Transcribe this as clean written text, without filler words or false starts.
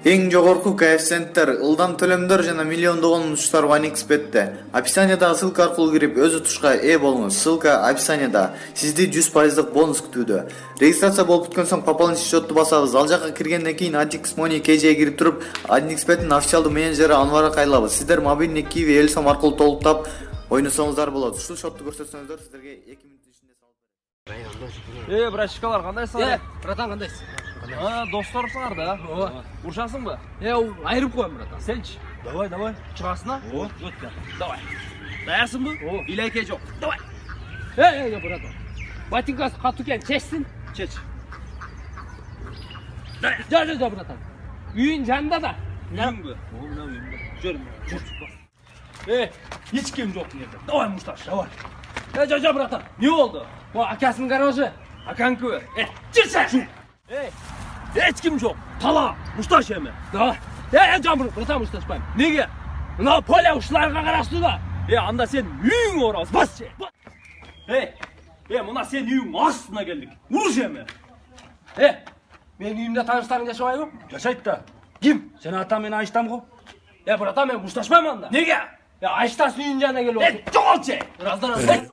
Эң жогорку коэффициенттер, ылдам төлөмдөр жана миллиондогон утуштар OneXBet'те. Описаниядагы ссылка аркылуу кирип өз утушка ээ болуңуз. Ссылка описанияда. Сизди 100% бонус күтүүдө. Регистрация болуп бүткөн соң пополнить счетту басабыз. Ал жакка киргенден кийин AddX Money KJ'ге кирип туруп, OneXBet'ин официалдуу менеджери Анварга кайрылабыз. Сиздер мобильный Kiwi Элсом аркылуу толуктап ойносоңуздар болот. Ушул счетту көрсөтсөңүздөр сиздерге 2 мүнөт ичинде салып. Братчикалар, кандайсыңар? Братан, кандайсың? Досторсуңар да? Урушасыңбы? Айырып коем, братан. Сенчи? Давай. Чыгасыңа? Өтті. Давай. Даярсыңбы? Илейке жок. Давай. Братан. Ботинкасы катуу экен, чечсин. Чеч. Жо, братан. Үйүн жанында да. Үйүңбү? Мына үйүм. Жүр. Эч ким жок жерде. Давай, мушташ, давай. Жо, братан. Не болду? Акасынын гаражы. Аканкы. Жүрсө. Эч ким жок. Тала, мушташ эме. Давай. Жамбыр, братан, мушташпайм. Неге? Мына поля ушларга караштуу да. Анда сен үйүң орабыз. Басчы. Мына сен үйүң астына келдик. Уруш эме. Менин үйүмдө тааныштарың жашабайбы? Жашайт да. Ким? Сен атам мен Айштам го. Братан, мен мушташпайм анда. Неге? Айштасын үйүнүн жанына келип. Жоголчу. Раздан.